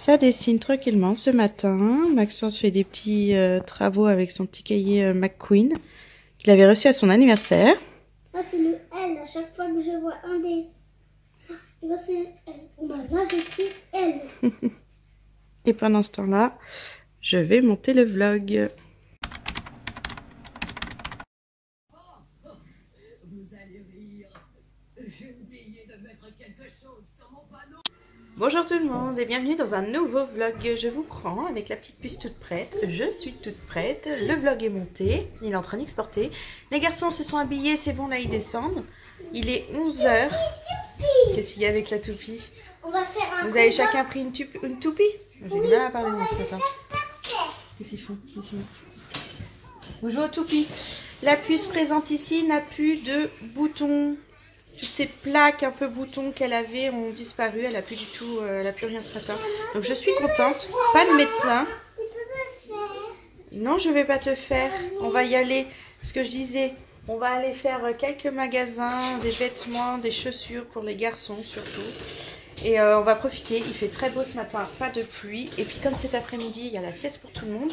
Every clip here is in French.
Ça dessine tranquillement ce matin. Maxence fait des petits travaux avec son petit cahier McQueen qu'il avait reçu à son anniversaire. Ah, c'est le L. À chaque fois que je vois un des... Ah, c'est le L. Oh, bah, là, j'écris L. Et pendant ce temps-là, je vais monter le vlog. Vous allez rire. J'ai oublié de mettre quelque chose sur mon panneau. Bonjour tout le monde et bienvenue dans un nouveau vlog. Je vous prends avec la petite puce toute prête. Je suis toute prête. Le vlog est monté. Il est en train d'exporter. Les garçons se sont habillés. C'est bon, là ils descendent. Il est 11 h. Qu'est-ce qu'il y a avec la toupie? On va faire un Vous avez chacun pris une toupie? J'ai du mal à parler moi ce matin. Qu'est-ce qu'ils font? Vous jouez aux toupies. La puce présente ici n'a plus de boutons. Toutes ces plaques un peu boutons qu'elle avait ont disparu. Elle n'a plus du tout, elle n'a plus rien ce matin. Donc je suis contente. Pas de médecin. Tu peux me faire. Non, je vais pas te faire. On va y aller. Ce que je disais, on va aller faire quelques magasins, des vêtements, des chaussures pour les garçons surtout. Et on va profiter. Il fait très beau ce matin, pas de pluie. Et puis comme cet après-midi, il y a la sieste pour tout le monde.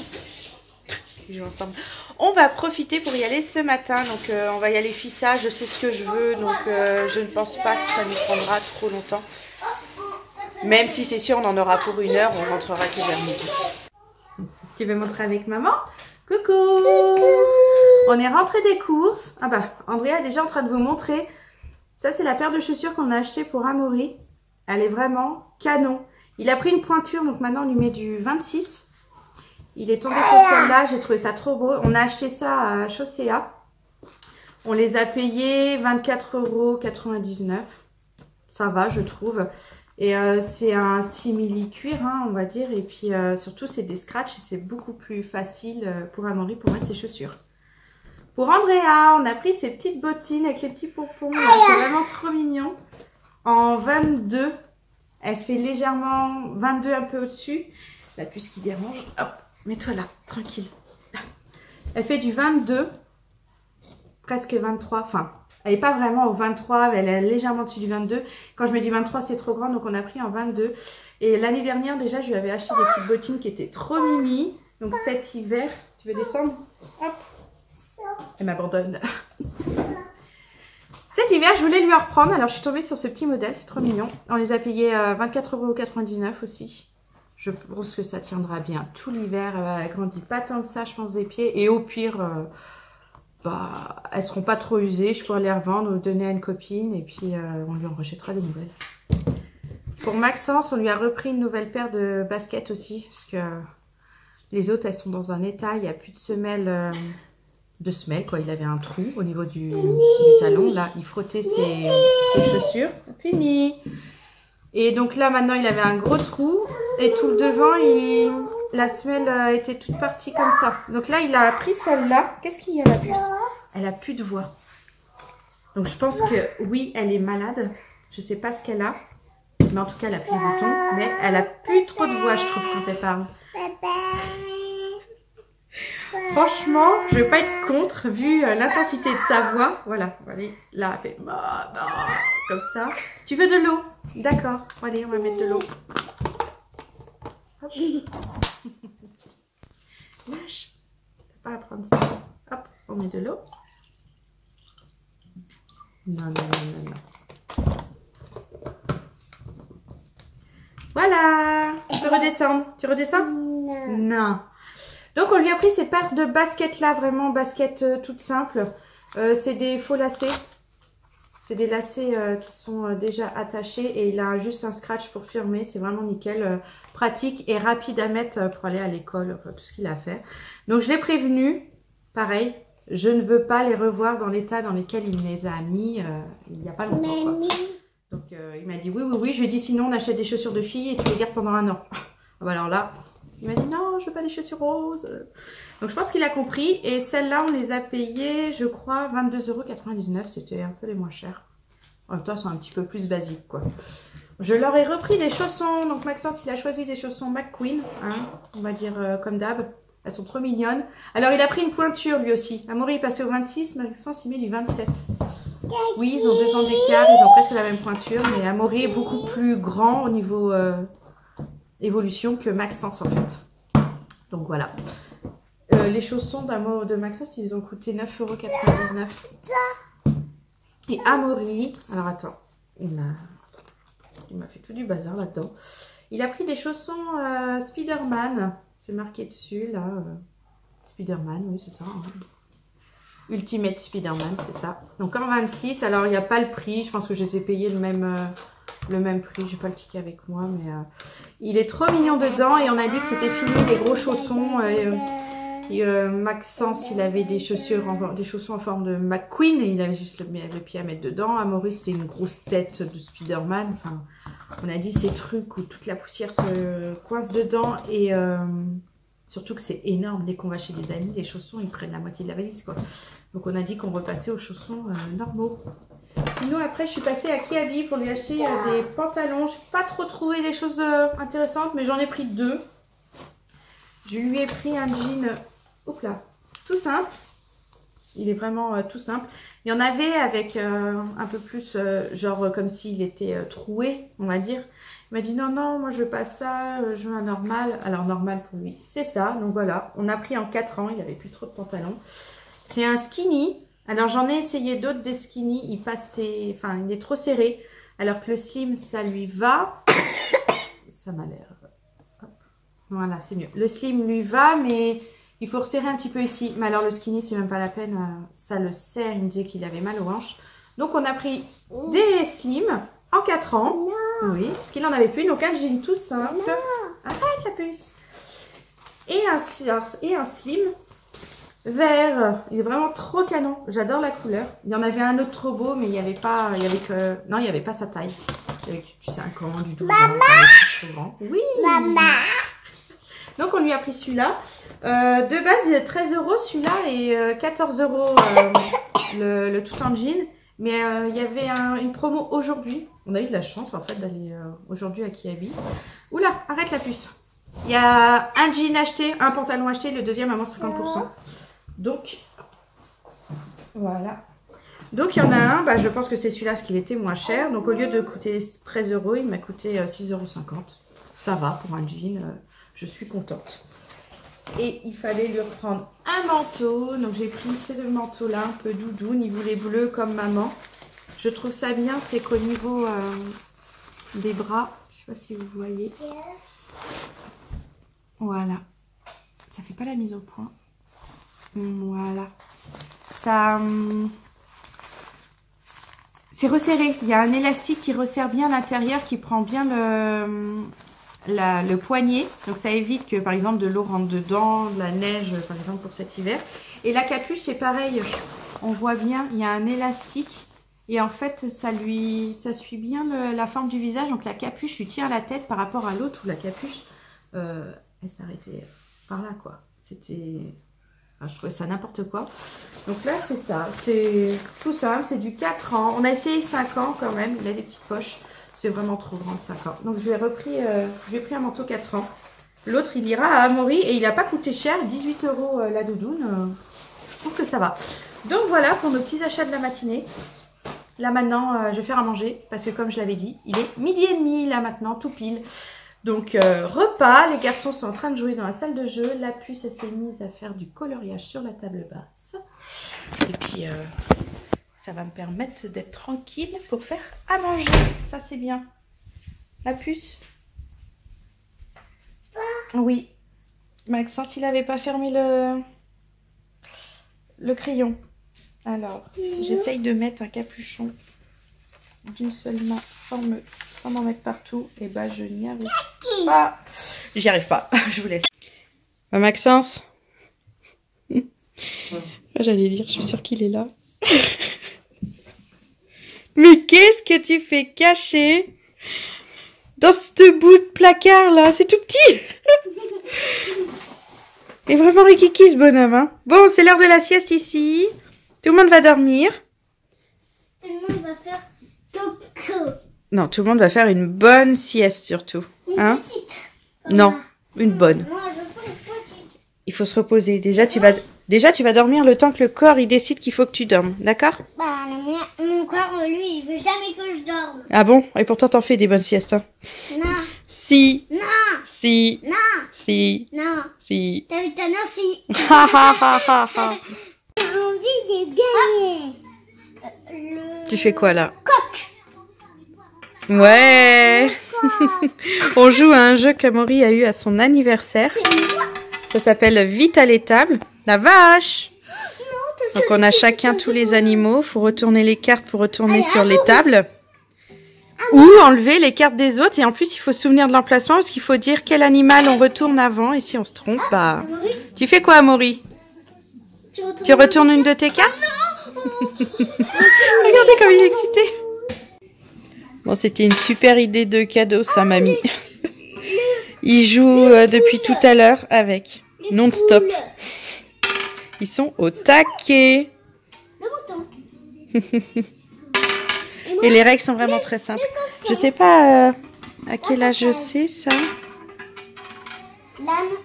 Ils jouent ensemble. On va profiter pour y aller ce matin. Donc on va y aller fissa. Je sais ce que je veux. Donc je ne pense pas que ça nous prendra trop longtemps. Même si c'est sûr, on en aura pour 1 heure. On rentrera que vers midi. Tu veux montrer avec maman? Coucou! On est rentré des courses. Ah bah, Andrea est déjà en train de vous montrer. Ça, c'est la paire de chaussures qu'on a acheté pour Amaury. Elle est vraiment canon. Il a pris une pointure, donc maintenant on lui met du 26. Il est tombé sur celle-là, j'ai trouvé ça trop beau. On a acheté ça à Chaussea. On les a payés 24,99 €. Ça va, je trouve. Et c'est un simili cuir, hein, on va dire. Et puis surtout, c'est des scratchs et c'est beaucoup plus facile pour Amaury pour mettre ses chaussures. Pour Andrea, on a pris ces petites bottines avec les petits pompons. C'est vraiment trop mignon. En 22. Elle fait légèrement 22 un peu au-dessus. La puce qui dérange. Hop, mets-toi là, tranquille. Elle fait du 22. Presque 23. Enfin, elle n'est pas vraiment au 23, mais elle est légèrement au-dessus du 22. Quand je me dis 23, c'est trop grand, donc on a pris en 22. Et l'année dernière, déjà, je lui avais acheté des petites bottines qui étaient trop mimi. Donc cet hiver, tu veux descendre? Hop. Elle m'abandonne. Cet hiver, je voulais lui en reprendre. Alors, je suis tombée sur ce petit modèle. C'est trop mignon. On les a payés 24,99 € aussi. Je pense que ça tiendra bien tout l'hiver. Elle grandit pas tant que ça, je pense, des pieds. Et au pire, bah, elles seront pas trop usées. Je pourrais les revendre ou les donner à une copine. Et puis, on lui en rachètera des nouvelles. Pour Maxence, on lui a repris une nouvelle paire de baskets aussi. Parce que les autres, elles sont dans un état. Il n'y a plus de semelles... 2 semelles, quoi. Il avait un trou au niveau du talon. Là, il frottait ses chaussures. Fini. Et donc là, maintenant, il avait un gros trou. Et tout le devant, la semelle était toute partie comme ça. Donc là, il a pris celle-là. Qu'est-ce qu'il y a, la puce? Elle a plus de voix. Donc je pense que, oui, elle est malade. Je sais pas ce qu'elle a. Mais en tout cas, elle a plus de boutons. Mais elle a plus trop de voix, je trouve, quand elle parle. Franchement, je vais pas être contre, vu l'intensité de sa voix. Voilà, allez, là, elle fait comme ça. Tu veux de l'eau? D'accord, allez, on va mettre de l'eau. Lâche, t'as pas à prendre ça. Hop, on met de l'eau. Non. Voilà, tu peux redescendre. Tu redescends? Non. Donc on lui a pris ces paires de baskets là, vraiment baskets toutes simples. C'est des faux lacets. C'est des lacets qui sont déjà attachés et il a juste un scratch pour firmer. C'est vraiment nickel, pratique et rapide à mettre pour aller à l'école, enfin, tout ce qu'il a fait. Donc je l'ai prévenu, pareil, je ne veux pas les revoir dans l'état dans lequel il les a mis il n'y a pas longtemps, quoi. Donc il m'a dit oui, je lui ai dit sinon on achète des chaussures de filles et tu les gardes pendant 1 an. Ah bah alors là... Il m'a dit non, je veux pas des chaussures roses. Donc je pense qu'il a compris. Et celles-là, on les a payées, je crois, 22,99 €. C'était un peu les moins chers. En même temps, elles sont un petit peu plus basiques, quoi. Je leur ai repris des chaussons. Donc Maxence, il a choisi des chaussons McQueen. Hein, on va dire comme d'hab. Elles sont trop mignonnes. Alors il a pris une pointure lui aussi. Amaury est passé au 26. Maxence, il met du 27. Oui, ils ont 2 ans d'écart. Ils ont presque la même pointure. Mais Amaury est beaucoup plus grand au niveau... évolution que Maxence en fait. Donc voilà. Les chaussons de Maxence, ils ont coûté 9,99 €. Et Amaury, alors attends, il m'a fait tout du bazar là-dedans. Il a pris des chaussons Spider-Man. C'est marqué dessus, là. Spider-Man, oui, c'est ça. Hein. Ultimate Spider-Man, c'est ça. Donc en 26, alors il n'y a pas le prix. Je pense que je les ai payés le même prix. J'ai pas le ticket avec moi, mais il est trop mignon dedans. Et on a dit que c'était fini les gros chaussons. Maxence, il avait des chaussons en forme de McQueen et il avait juste le pied à mettre dedans. Amaury, c'était une grosse tête de Spider-Man. Enfin, on a dit ces trucs où toute la poussière se coince dedans et surtout que c'est énorme. Dès qu'on va chez des amis, les chaussons, ils prennent la moitié de la valise, quoi. Donc on a dit qu'on repassait aux chaussons normaux. Sinon, après, je suis passée à Kiabi pour lui acheter des pantalons. Je n'ai pas trop trouvé des choses intéressantes, mais j'en ai pris 2. Je lui ai pris un jean... Hop là, tout simple. Il est vraiment tout simple. Il y en avait avec un peu plus, genre comme s'il était troué, on va dire. Il m'a dit non, non, moi je veux pas ça, je veux un normal. Alors normal pour lui, c'est ça. Donc voilà, on a pris en 4 ans, il avait plus trop de pantalons. C'est un skinny. Alors j'en ai essayé d'autres des skinny, il est trop serré. Alors que le slim, ça lui va. Ça m'a l'air... Voilà, c'est mieux. Le slim lui va, mais... Il faut resserrer un petit peu ici. Mais alors le skinny, c'est même pas la peine. Ça le serre. Il me disait qu'il avait mal aux hanches. Donc on a pris des slims en 4 ans. Non. Oui, parce qu'il n'en avait plus. Donc un jean tout simple. Non. Arrête la puce. Et un slim vert. Il est vraiment trop canon. J'adore la couleur. Il y en avait un autre trop beau, mais il n'y avait pas... Non, il n'y avait pas sa taille. Il y avait du 5 ans, du 12 ans. Maman. Oui. Maman. Donc on lui a pris celui-là. De base 13 € celui-là et 14 € le tout en jean. Mais il y avait une promo aujourd'hui. On a eu de la chance en fait d'aller aujourd'hui à Kiabi. Oula, arrête la puce. Il y a un jean acheté, un pantalon acheté, le deuxième à moins 50%. Donc voilà. Donc il y en a un, je pense que c'est celui-là parce qu'il était moins cher. Donc au lieu de coûter 13 €, il m'a coûté 6,50 €. Ça va pour un jean. Je suis contente. Et il fallait lui reprendre un manteau. Donc j'ai pris ce manteau-là, un peu doudoune. Il voulait bleu comme maman. Je trouve ça bien, c'est qu'au niveau des bras, je ne sais pas si vous voyez. Voilà. Ça fait pas la mise au point. Voilà. Ça... c'est resserré. Il y a un élastique qui resserre bien l'intérieur, qui prend bien le poignet, donc ça évite que par exemple de l'eau rentre dedans, de la neige par exemple pour cet hiver. Et la capuche c'est pareil, on voit bien, il y a un élastique et en fait ça suit bien la forme du visage, donc la capuche lui tient la tête par rapport à l'autre où la capuche elle s'arrêtait par là quoi. C'était... je trouvais ça n'importe quoi. Donc là c'est ça, c'est tout simple, c'est du 4 ans, on a essayé 5 ans quand même, il a des petites poches. C'est vraiment trop grand, 5 ans. Donc je lui ai pris un manteau 4 ans. L'autre, il ira à Amaury et il n'a pas coûté cher, 18 € la doudoune. Je trouve que ça va. Donc voilà pour nos petits achats de la matinée. Là maintenant, je vais faire à manger parce que comme je l'avais dit, il est 12h30 là maintenant, tout pile. Donc repas, les garçons sont en train de jouer dans la salle de jeu. La puce, elle s'est mise à faire du coloriage sur la table basse. Et puis... ça va me permettre d'être tranquille pour faire à manger. Ça, c'est bien. La puce. Oui. Maxence, il n'avait pas fermé le crayon. Alors, j'essaye de mettre un capuchon d'une seule main sans m'en mettre partout. Et bah, je n'y arrive pas. J'y arrive pas. Je vous laisse. Maxence. J'allais dire, je suis sûre qu'il est là. Mais qu'est-ce que tu fais cacher dans ce bout de placard là? C'est tout petit. Il est vraiment rikiki ce bonhomme. Hein. Bon, c'est l'heure de la sieste ici. Tout le monde va dormir. Tout le monde va faire coco. Non, tout le monde va faire une bonne sieste surtout. Hein? Une petite. Non, une bonne. Moi, je fais une petite. Il faut se reposer. Déjà, tu vas dormir le temps que le corps il décide qu'il faut que tu dormes. D'accord? Mon corps, lui, il veut jamais que je dorme. Ah bon? Et pourtant, t'en fais des bonnes siestes. Hein? Non. Si. Non. Si. Non. Si. Non. Si. T'as vu ta Nancy. Ha ha ha ha ha. J'ai envie de gagner. Tu fais quoi là? Coq. Ouais. On joue à un jeu qu'Amaury a eu à son anniversaire. C'est moi. Ça s'appelle Vite à l'étable. La vache. Non, Donc on a chacun tous les animaux. Faut retourner les cartes pour retourner Allez, sur les Amaury. tables. Ou enlever les cartes des autres. Et en plus, il faut se souvenir de l'emplacement parce qu'il faut dire quel animal on retourne avant. Et si on se trompe, bah... Amaury, Tu fais quoi, Amaury? Tu retournes une de tes cartes? Regardez comme il est excité. Bon, c'était une super idée de cadeau, ça, mamie. Il joue depuis tout à l'heure avec. Non-stop. Ils sont au taquet. Le bouton. Et les règles sont vraiment très simples. Je sais pas à quel âge c'est, ça. L'âne.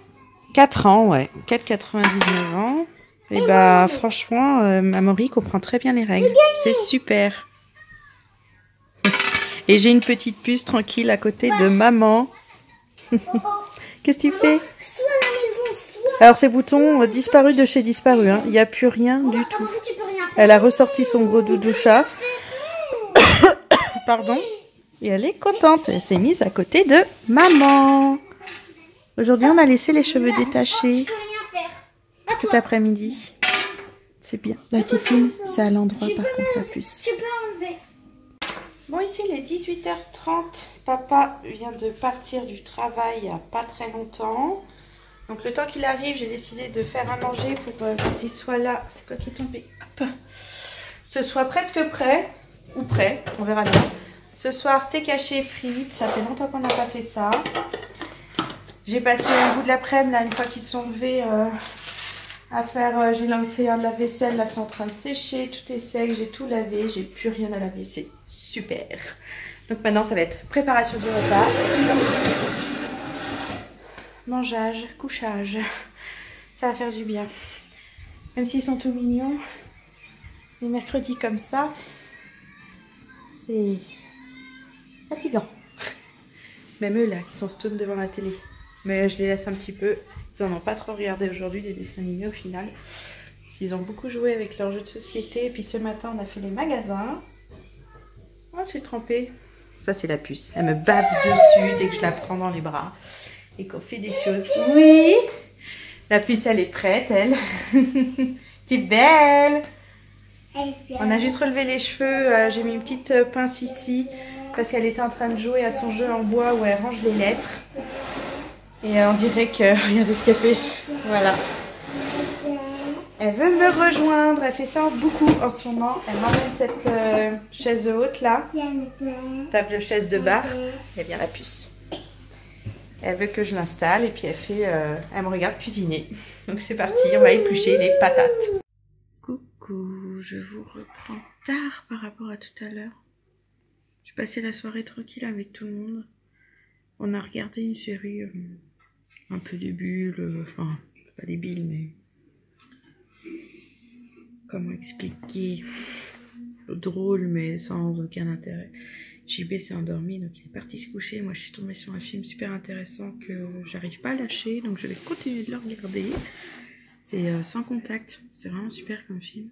4 ans, ouais. 4,99 ans. Et bah, franchement, Amaury comprend très bien les règles. C'est super. Et j'ai une petite puce tranquille à côté de maman. Qu'est-ce que tu fais? Soit la maison, soit... Alors, ces boutons ont disparu de chez disparu. Hein. Il n'y a plus rien du tout. Amaury, tu peux rien faire. Elle a ressorti son gros doudou chat. Pardon. Et elle est contente. Elle s'est mise à côté de maman. Aujourd'hui, on a laissé les cheveux détachés. Je peux rien faire. À Tout toi. après-midi. C'est bien. La tétine, c'est à l'endroit par contre la puce. Tu peux enlever. Bon, ici il est 18h30. Papa vient de partir du travail il n'y a pas très longtemps. Donc le temps qu'il arrive, j'ai décidé de faire à manger pour quand il soit là. C'est quoi qui est tombé? Hop. Ce soit presque prêt. Ou prêt, on verra bien. Ce soir, steak haché frites. Ça fait longtemps qu'on n'a pas fait ça. J'ai passé un bout de l'après-midi, là, une fois qu'ils sont levés, à faire... j'ai lancé de la vaisselle, là, c'est en train de sécher. Tout est sec, j'ai tout lavé. J'ai plus rien à laver, c'est super. Donc maintenant, ça va être préparation du repas. Mangeage, couchage. Ça va faire du bien. Même s'ils sont tout mignons, les mercredis comme ça, c'est fatigant. Même eux, là, qui sont stone devant la télé. Mais je les laisse un petit peu. Ils en ont pas trop regardé aujourd'hui, des dessins animés au final. Ils ont beaucoup joué avec leurs jeux de société. Et puis ce matin, on a fait les magasins. Oh, j'ai trempé. Ça, c'est la puce. Elle me bave dessus dès que je la prends dans les bras. Et qu'on fait des choses. Oui. La puce, elle est prête, elle. T'es belle. On a juste relevé les cheveux. J'ai mis une petite pince ici. Parce qu'elle était en train de jouer à son jeu en bois où elle range les lettres. Et on dirait que... Regardez ce qu'elle fait. Voilà. Elle veut me rejoindre. Elle fait ça beaucoup en ce moment. Elle m'emmène cette chaise haute là. Table chaise de bar. Il y a bien la puce. Elle veut que je l'installe. Et puis elle fait... elle me regarde cuisiner. Donc c'est parti. On va éplucher les patates. Coucou. Je vous reprends tard par rapport à tout à l'heure. Je passais la soirée tranquille avec tout le monde. On a regardé une série un peu débile, enfin, pas débile, mais... Comment expliquer? Drôle, mais sans aucun intérêt. JB s'est endormi, donc il est parti se coucher. Moi, je suis tombée sur un film super intéressant que j'arrive pas à lâcher, donc je vais continuer de le regarder. C'est Sans contact. C'est vraiment super comme film.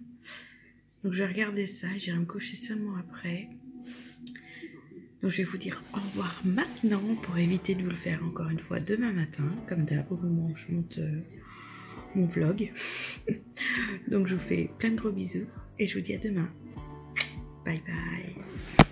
Donc je vais regarder ça, j'irai me coucher seulement après. Donc je vais vous dire au revoir maintenant pour éviter de vous le faire encore une fois demain matin, comme d'hab au moment où je monte mon vlog. Donc je vous fais plein de gros bisous et je vous dis à demain. Bye bye.